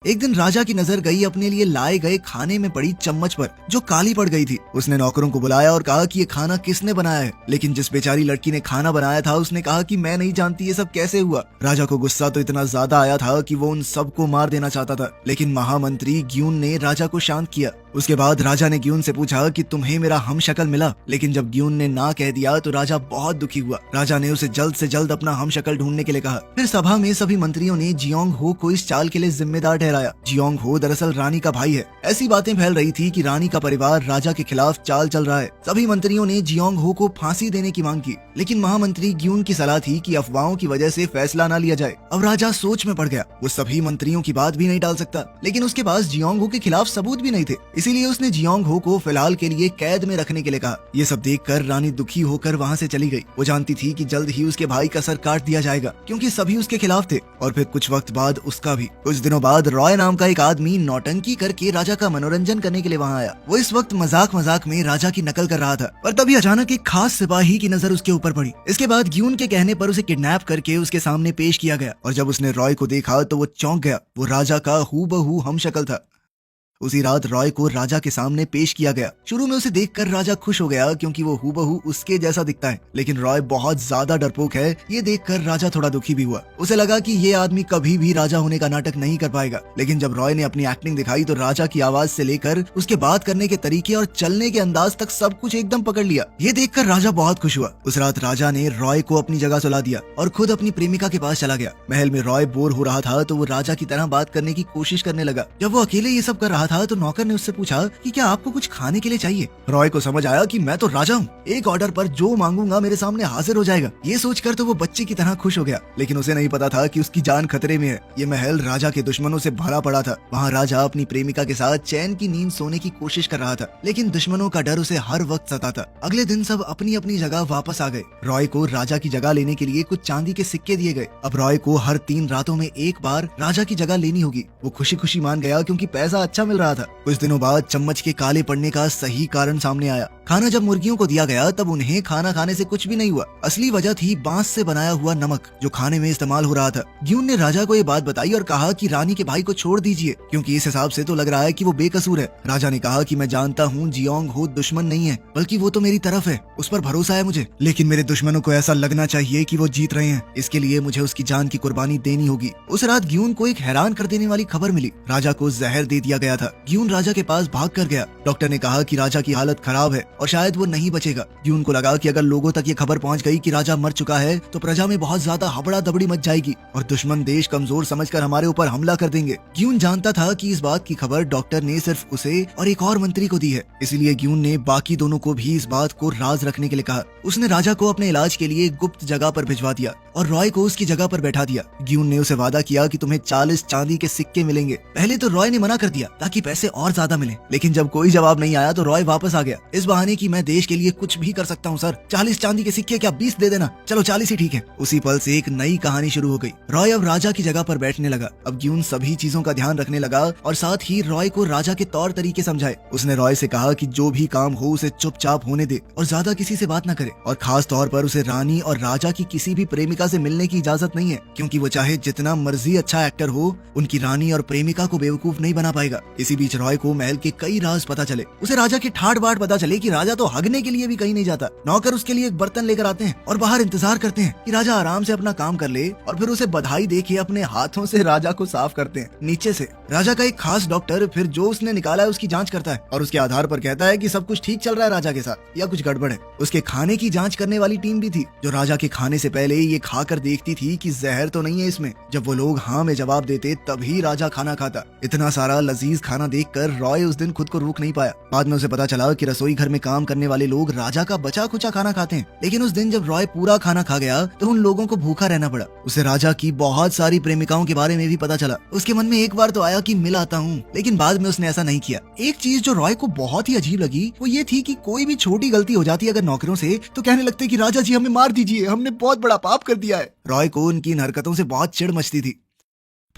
एक दिन राजा की नजर गई अपने लिए लाए गए खाने में पड़ी चम्मच पर जो काली पड़ गई थी। उसने नौकरों को बुलाया और कहा कि ये खाना किसने बनाया है, लेकिन जिस बेचारी लड़की ने खाना बनाया था उसने कहा कि मैं नहीं जानती ये सब कैसे हुआ। राजा को गुस्सा तो इतना ज्यादा आया था कि वो उन सबको मार देना चाहता था, लेकिन महामंत्री ग्यून ने राजा को शांत किया। उसके बाद राजा ने ग्यून से पूछा कि तुम्हें मेरा हमशक्ल मिला, लेकिन जब ग्यून ने ना कह दिया तो राजा बहुत दुखी हुआ। राजा ने उसे जल्द से जल्द अपना हमशक्ल ढूंढने के लिए कहा। फिर सभा में सभी मंत्रियों ने जियोंग हो को इस चाल के लिए जिम्मेदार ठहराया। जियोंग हो दरअसल रानी का भाई है। ऐसी बातें फैल रही थी कि रानी का परिवार राजा के खिलाफ चाल चल रहा है। सभी मंत्रियों ने जियोंग हो को फांसी देने की मांग की, लेकिन महामंत्री ग्यून की सलाह थी कि अफवाहों की वजह से फैसला न लिया जाए। अब राजा सोच में पड़ गया। वो सभी मंत्रियों की बात भी नहीं टाल सकता, लेकिन उसके पास जियोंग हो के खिलाफ सबूत भी नहीं थे। इसीलिए उसने जियोंग हो को फिलहाल के लिए कैद में रखने के लिए कहा। ये सब देखकर रानी दुखी होकर वहाँ से चली गई। वो जानती थी कि जल्द ही उसके भाई का सर काट दिया जाएगा, क्योंकि सभी उसके खिलाफ थे, और फिर कुछ वक्त बाद उसका भी। कुछ दिनों बाद रॉय नाम का एक आदमी नौटंकी करके राजा का मनोरंजन करने के लिए वहाँ आया। वो इस वक्त मजाक मजाक में राजा की नकल कर रहा था, पर तभी अचानक एक खास सिपाही की नजर उसके ऊपर पड़ी। इसके बाद ग्यून के कहने पर उसे किडनैप करके उसके सामने पेश किया गया, और जब उसने रॉय को देखा तो वो चौंक गया। वो राजा का हूबहू हमशक्ल था। उसी रात रॉय को राजा के सामने पेश किया गया। शुरू में उसे देखकर राजा खुश हो गया, क्योंकि वो हूबहू उसके जैसा दिखता है, लेकिन रॉय बहुत ज्यादा डरपोक है। ये देखकर राजा थोड़ा दुखी भी हुआ। उसे लगा कि ये आदमी कभी भी राजा होने का नाटक नहीं कर पाएगा। लेकिन जब रॉय ने अपनी एक्टिंग दिखाई तो राजा की आवाज से लेकर उसके बात करने के तरीके और चलने के अंदाज तक सब कुछ एकदम पकड़ लिया। ये देखकर राजा बहुत खुश हुआ। उस रात राजा ने रॉय को अपनी जगह सुला दिया और खुद अपनी प्रेमिका के पास चला गया। महल में रॉय बोर हो रहा था तो वो राजा की तरह बात करने की कोशिश करने लगा। जब वो अकेले ये सब कर रहा था तो नौकर ने उससे पूछा कि क्या आपको कुछ खाने के लिए चाहिए। रॉय को समझ आया कि मैं तो राजा हूँ, एक ऑर्डर पर जो मांगूंगा मेरे सामने हाजिर हो जाएगा। ये सोचकर तो वो बच्चे की तरह खुश हो गया, लेकिन उसे नहीं पता था कि उसकी जान खतरे में है। ये महल राजा के दुश्मनों से भरा पड़ा था। वहाँ राजा अपनी प्रेमिका के साथ चैन की नींद सोने की कोशिश कर रहा था, लेकिन दुश्मनों का डर उसे हर वक्त सताता। अगले दिन सब अपनी अपनी जगह वापस आ गए। रॉय को राजा की जगह लेने के लिए कुछ चांदी के सिक्के दिए गए। अब रॉय को हर 3 रातों में एक बार राजा की जगह लेनी होगी। वो खुशी खुशी मान गया, क्योंकि पैसा अच्छा मिल रहा था। कुछ दिनों बाद चम्मच के काले पड़ने का सही कारण सामने आया। खाना जब मुर्गियों को दिया गया तब उन्हें खाना खाने से कुछ भी नहीं हुआ। असली वजह थी बांस से बनाया हुआ नमक, जो खाने में इस्तेमाल हो रहा था। ग्यून ने राजा को ये बात बताई और कहा कि रानी के भाई को छोड़ दीजिए, क्योंकि इस हिसाब से तो लग रहा है कि वो बेकसूर है। राजा ने कहा कि मैं जानता हूँ जियोंग हो दुश्मन नहीं है, बल्कि वो तो मेरी तरफ है, उस पर भरोसा है मुझे, लेकिन मेरे दुश्मनों को ऐसा लगना चाहिए कि वो जीत रहे हैं। इसके लिए मुझे उसकी जान की कुर्बानी देनी होगी। उस रात ग्यून को एक हैरान कर देने वाली खबर मिली। राजा को जहर दे दिया गया था। ग्यून राजा के पास भाग कर गया। डॉक्टर ने कहा कि राजा की हालत खराब है और शायद वो नहीं बचेगा। ग्यून को लगा कि अगर लोगों तक ये खबर पहुंच गई कि राजा मर चुका है तो प्रजा में बहुत ज्यादा हबड़ा दबड़ी मच जाएगी और दुश्मन देश कमजोर समझकर हमारे ऊपर हमला कर देंगे। ग्यून जानता था कि इस बात की खबर डॉक्टर ने सिर्फ उसे और एक और मंत्री को दी है, इसलिए ग्यून ने बाकी दोनों को भी इस बात को राज रखने के लिए कहा। उसने राजा को अपने इलाज के लिए गुप्त जगह पर भिजवा दिया और रॉय को उसकी जगह पर बैठा दिया। ग्यून ने उसे वादा किया कि तुम्हें 40 चांदी के सिक्के मिलेंगे। पहले तो रॉय ने मना कर दिया ताकि पैसे और ज्यादा मिले, लेकिन जब कोई जवाब नहीं आया तो रॉय वापस आ गया, इस बहाने कि मैं देश के लिए कुछ भी कर सकता हूँ सर। 40 चांदी के सिक्के क्या 20 दे देना? चलो 40 ही ठीक है। उसी पल से एक नई कहानी शुरू हो गई। रॉय अब राजा की जगह पर बैठने लगा। अब ग्यून सभी चीजों का ध्यान रखने लगा और साथ ही रॉय को राजा के तौर तरीके समझाए। उसने रॉय से कहा कि जो भी काम हो उसे चुपचाप होने दे और ज्यादा किसी से बात न करे, और खास तौर पर उसे रानी और राजा की किसी भी प्रेमिका से मिलने की इजाजत नहीं है, क्योंकि वो चाहे जितना मर्जी अच्छा एक्टर हो, उनकी रानी और प्रेमिका को बेवकूफ नहीं बना पाएगा। इसी बीच रॉय को महल के कई राज पता चले। उसे राजा की ठाट बाट पता चले कि राजा तो हगने के लिए भी कहीं नहीं जाता। नौकर उसके लिए एक बर्तन लेकर आते हैं और बाहर इंतजार करते हैं कि राजा आराम से अपना काम कर ले, और फिर उसे बधाई देके अपने हाथों से राजा को साफ करते हैं नीचे से। राजा का एक खास डॉक्टर फिर जो उसने निकाला है उसकी जांच करता है और उसके आधार पर कहता है कि सब कुछ ठीक चल रहा है राजा के साथ या कुछ गड़बड़ है। उसके खाने की जांच करने वाली टीम भी थी, जो राजा के खाने से पहले ये खाकर देखती थी कि जहर तो नहीं है इसमें। जब वो लोग हाँ में जवाब देते तभी राजा खाना खाता। इतना सारा लजीज खाना देखकर रॉय उस दिन खुद को रोक नहीं पाया। बाद में उसे पता चला कि रसोई घर में काम करने वाले लोग राजा का बचा खुचा खाना खाते हैं, लेकिन उस दिन जब रॉय पूरा खाना खा गया तो उन लोगों को भूखा रहना पड़ा। उसे राजा की बहुत सारी प्रेमिकाओं के बारे में भी पता चला। उसके मन में एक बार तो आया कि मिल आता हूँ, लेकिन बाद में उसने ऐसा नहीं किया। एक चीज जो रॉय को बहुत ही अजीब लगी वो ये थी कि कोई भी छोटी गलती हो जाती अगर नौकरों से तो कहने लगते कि राजा जी हमें मार दीजिए, हमने बहुत बड़ा पाप कर दिया है। रॉय को उनकी इन हरकतों से बहुत चिढ़ मचती थी।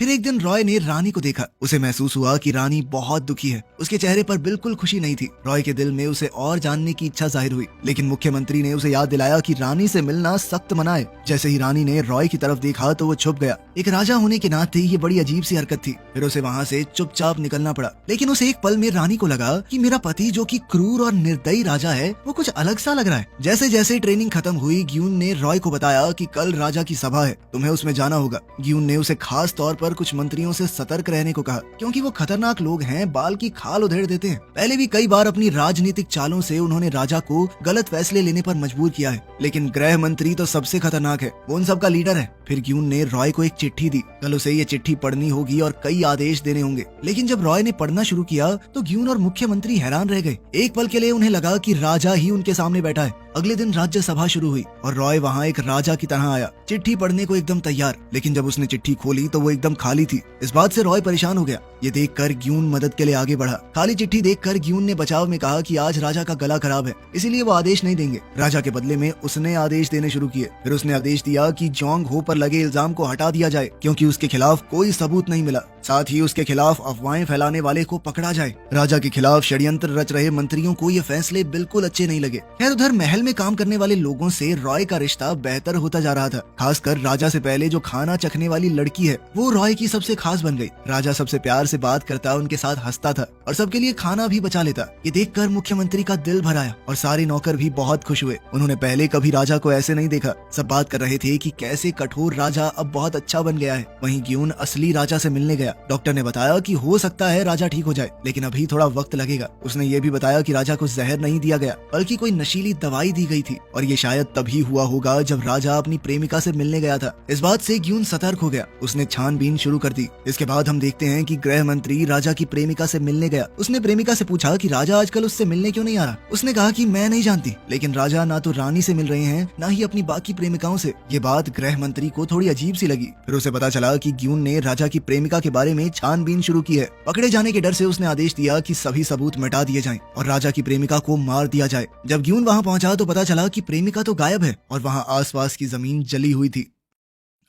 फिर एक दिन रॉय ने रानी को देखा। उसे महसूस हुआ कि रानी बहुत दुखी है। उसके चेहरे पर बिल्कुल खुशी नहीं थी। रॉय के दिल में उसे और जानने की इच्छा जाहिर हुई, लेकिन मुख्यमंत्री ने उसे याद दिलाया कि रानी से मिलना सख्त मना है। जैसे ही रानी ने रॉय की तरफ देखा तो वो छुप गया। एक राजा होने के नाते ये बड़ी अजीब सी हरकत थी। फिर उसे वहाँ से चुपचाप निकलना पड़ा। लेकिन उसे एक पल में रानी को लगा कि मेरा पति जो कि क्रूर और निर्दयी राजा है वो कुछ अलग सा लग रहा है। जैसे जैसे ट्रेनिंग खत्म हुई, ग्यून ने रॉय को बताया कि कल राजा की सभा है, तुम्हें उसमें जाना होगा। ग्यून ने उसे खास तौर पर कुछ मंत्रियों से सतर्क रहने को कहा, क्योंकि वो खतरनाक लोग हैं, बाल की खाल उधेड़ देते हैं। पहले भी कई बार अपनी राजनीतिक चालों से उन्होंने राजा को गलत फैसले लेने पर मजबूर किया है, लेकिन गृह मंत्री तो सबसे खतरनाक है, वो उन सबका लीडर है। फिर ग्यून ने रॉय को एक चिट्ठी दी। कल उसे ये चिट्ठी पढ़नी होगी और कई आदेश देने होंगे। लेकिन जब रॉय ने पढ़ना शुरू किया तो ग्यून और मुख्यमंत्री हैरान रह गए। एक पल के लिए उन्हें लगा कि राजा ही उनके सामने बैठा है। अगले दिन राज्यसभा शुरू हुई और रॉय वहाँ एक राजा की तरह आया, चिट्ठी पढ़ने को एकदम तैयार। लेकिन जब उसने चिट्ठी खोली तो वो एकदम खाली थी। इस बात से रॉय परेशान हो गया। ये देखकर ग्यून मदद के लिए आगे बढ़ा। खाली चिट्ठी देखकर ग्यून ने बचाव में कहा कि आज राजा का गला खराब है, इसीलिए वो आदेश नहीं देंगे। राजा के बदले में उसने आदेश देने शुरू किए। फिर उसने आदेश दिया कि जोंग हो पर लगे इल्जाम को हटा दिया जाए, क्योंकि उसके खिलाफ कोई सबूत नहीं मिला। साथ ही उसके खिलाफ अफवाहें फैलाने वाले को पकड़ा जाए। राजा के खिलाफ षड्यंत्र रच रहे मंत्रियों को ये फैसले बिल्कुल अच्छे नहीं लगे। खैर, उधर महल में काम करने वाले लोगों से रॉय का रिश्ता बेहतर होता जा रहा था। खासकर राजा से पहले जो खाना चखने वाली लड़की है वो रॉय की सबसे खास बन गई। राजा सबसे प्यार से बात करता, उनके साथ हंसता था और सबके लिए खाना भी बचा लेता। ये देखकर मुख्यमंत्री का दिल भर आया और सारे नौकर भी बहुत खुश हुए। उन्होंने पहले कभी राजा को ऐसे नहीं देखा। सब बात कर रहे थे कि कैसे कठोर राजा अब बहुत अच्छा बन गया है। वहीं ग्यून असली राजा से मिलने गया। डॉक्टर ने बताया कि हो सकता है राजा ठीक हो जाए, लेकिन अभी थोड़ा वक्त लगेगा। उसने ये भी बताया कि राजा को जहर नहीं दिया गया, बल्कि कोई नशीली दवाई दी गई थी और ये शायद तभी हुआ होगा जब राजा अपनी प्रेमिका से मिलने गया था। इस बात से ग्यून सतर्क हो गया। उसने छानबीन शुरू कर दी। इसके बाद हम देखते हैं कि गृह मंत्री राजा की प्रेमिका से मिलने गया। उसने प्रेमिका से पूछा कि राजा आजकल उससे मिलने क्यों नहीं आ रहा। उसने कहा कि मैं नहीं जानती, लेकिन राजा ना तो रानी से मिल रहे हैं ना ही अपनी बाकी प्रेमिकाओं से। ये बात गृह मंत्री को थोड़ी अजीब सी लगी। फिर उसे पता चला कि ग्यून ने राजा की प्रेमिका के बारे में छानबीन शुरू की है। पकड़े जाने के डर से उसने आदेश दिया कि सभी सबूत मिटा दिए जाएं और राजा की प्रेमिका को मार दिया जाए। जब ग्यून वहां पहुंचा तो पता चला कि प्रेमिका तो गायब है और वहां आसपास की जमीन जली हुई थी।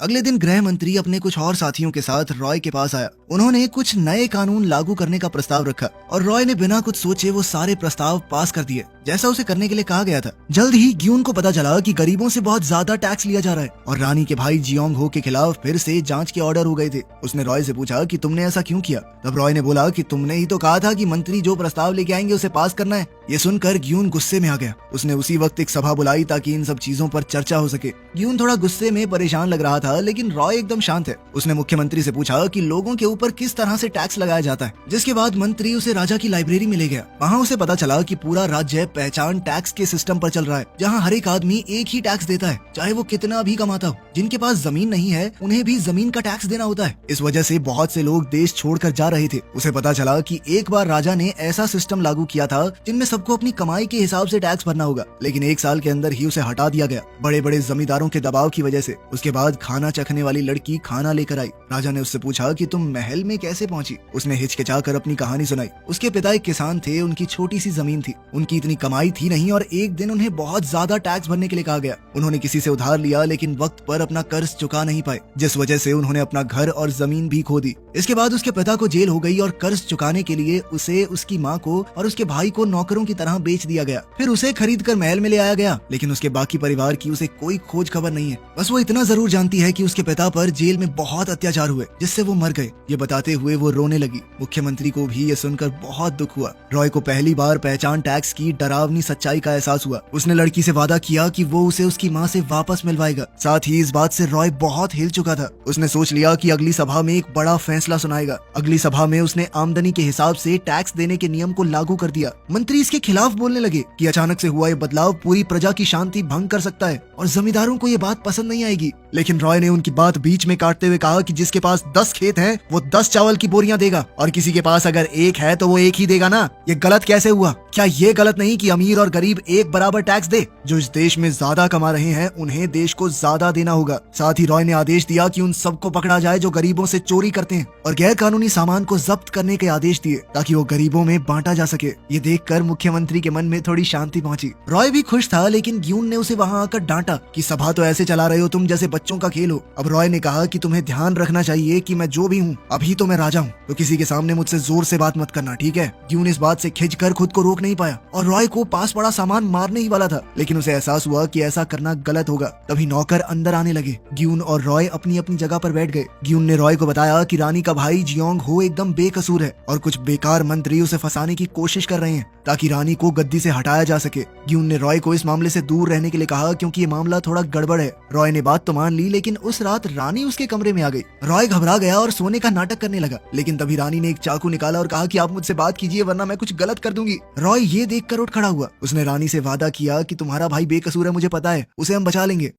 अगले दिन गृह मंत्री अपने कुछ और साथियों के साथ रॉय के पास आया। उन्होंने कुछ नए कानून लागू करने का प्रस्ताव रखा और रॉय ने बिना कुछ सोचे वो सारे प्रस्ताव पास कर दिए, जैसा उसे करने के लिए कहा गया था। जल्द ही ग्यून को पता चला कि गरीबों से बहुत ज्यादा टैक्स लिया जा रहा है और रानी के भाई जियोंग हो के खिलाफ फिर से जांच के ऑर्डर हो गए थे। उसने रॉय से पूछा कि तुमने ऐसा क्यों किया। तब रॉय ने बोला कि तुमने ही तो कहा था कि मंत्री जो प्रस्ताव लेके आएंगे उसे पास करना है। ये सुनकर ग्यून गुस्से में आ गया। उसने उसी वक्त एक सभा बुलाई ताकि इन सब चीजों पर चर्चा हो सके। ग्यून थोड़ा गुस्से में परेशान लग रहा था, लेकिन रॉय एकदम शांत है। उसने मुख्यमंत्री से पूछा कि लोगों के ऊपर किस तरह से टैक्स लगाया जाता है, जिसके बाद मंत्री उसे राजा की लाइब्रेरी में ले गया। वहाँ उसे पता चला कि पूरा राज्य पहचान टैक्स के सिस्टम पर चल रहा है, जहाँ हर एक आदमी एक ही टैक्स देता है, चाहे वो कितना भी कमाता हो। जिनके पास जमीन नहीं है उन्हें भी जमीन का टैक्स देना होता है। इस वजह से बहुत से लोग देश छोड़कर जा रहे थे। उसे पता चला कि एक बार राजा ने ऐसा सिस्टम लागू किया था जिनमें सबको अपनी कमाई के हिसाब से टैक्स भरना होगा, लेकिन एक साल के अंदर ही उसे हटा दिया गया, बड़े बड़े जमींदारों के दबाव की वजह से। उसके बाद खाना चखने वाली लड़की खाना लेकर आई। राजा ने उससे पूछा कि तुम महल में कैसे पहुंची। उसने हिचकिचाकर अपनी कहानी सुनाई। उसके पिता एक किसान थे, उनकी छोटी सी जमीन थी, उनकी इतनी कमाई थी नहीं और एक दिन उन्हें बहुत ज्यादा टैक्स भरने के लिए कहा गया। उन्होंने किसी से उधार लिया, लेकिन वक्त पर अपना कर्ज चुका नहीं पाए, जिस वजह से उन्होंने अपना घर और जमीन भी खो दी। इसके बाद उसके पिता को जेल हो गई और कर्ज चुकाने के लिए उसे, उसकी माँ को और उसके भाई को नौकरों की तरह बेच दिया गया। फिर उसे खरीद कर महल में ले आया गया, लेकिन उसके बाकी परिवार की उसे कोई खोज खबर नहीं है। बस वो इतना जरूर जानती है कि उसके पिता पर जेल में बहुत अत्याचार हुए, जिससे वो मर गए। ये बताते हुए वो रोने लगी। मुख्यमंत्री को भी ये सुनकर बहुत दुख हुआ। रॉय को पहली बार पहचान टैक्स की डरावनी सच्चाई का एहसास हुआ। उसने लड़की से वादा किया कि वो उसे उसकी माँ से वापस मिलवाएगा। साथ ही इस बात से रॉय बहुत हिल चुका था। उसने सोच लिया कि अगली सभा में एक बड़ा फैसला सुनाएगा। अगली सभा में उसने आमदनी के हिसाब से टैक्स देने के नियम को लागू कर दिया। मंत्री इसके खिलाफ बोलने लगे कि अचानक से हुआ ये बदलाव पूरी प्रजा की शांति भंग कर सकता है और जमींदारों को ये बात पसंद नहीं आएगी। लेकिन रॉय ने उनकी बात बीच में काटते हुए कहा कि जिसके पास 10 खेत हैं वो 10 चावल की बोरियां देगा और किसी के पास अगर एक है तो वो एक ही देगा ना। ये गलत कैसे हुआ? क्या ये गलत नहीं कि अमीर और गरीब एक बराबर टैक्स दे? जो इस देश में ज्यादा कमा रहे हैं उन्हें देश को ज्यादा देना होगा। साथ ही रॉय ने आदेश दिया कि उन सबको पकड़ा जाए जो गरीबों से चोरी करते हैं और गैर कानूनी सामान को जब्त करने के आदेश दिए ताकि वो गरीबों में बांटा जा सके। ये देखकर मुख्यमंत्री के मन में थोड़ी शांति पहुंची। रॉय भी खुश था, लेकिन ग्यून ने उसे वहां आकर डांटा कि सभा तो ऐसे चला रहे हो तुम जैसे बच्चों का खेल हो। अब रॉय ने कहा कि तुम्हें ध्यान रखना चाहिए कि मैं जो भी हूँ अभी तो मैं राजा हूँ, तो किसी के सामने मुझसे जोर से बात मत करना, ठीक है? ग्यून इस बात से खिंचकर खुद को रोक नहीं पाया और रॉय को पास पड़ा सामान मारने ही वाला था, लेकिन उसे एहसास हुआ कि ऐसा करना गलत होगा। तभी नौकर अंदर आने लगे। ग्यून और रॉय अपनी अपनी जगह पर बैठ गए। ग्यून ने रॉय को बताया कि रानी का भाई जियोंग हो एकदम बेकसूर है और कुछ बेकार मंत्री उसे फंसाने की कोशिश कर रहे हैं ताकि रानी को गद्दी से हटाया जा सके। ग्यून ने रॉय को इस मामले से दूर रहने के लिए कहा क्योंकि ये मामला थोड़ा गड़बड़ है। रॉय ने बात तो मान ली, लेकिन उस रात रानी उसके कमरे में आ गई। रॉय घबरा गया और सोने का नाटक करने लगा, लेकिन तभी रानी ने एक चाकू निकाला और कहा कि आप मुझसे बात कीजिए वरना मैं कुछ गलत कर दूंगी। रॉय ये देखकर उठ खड़ा हुआ। उसने रानी से वादा किया कि तुम्हारा भाई बेकसूर है, मुझे पता है, उसे हम बचा लेंगे।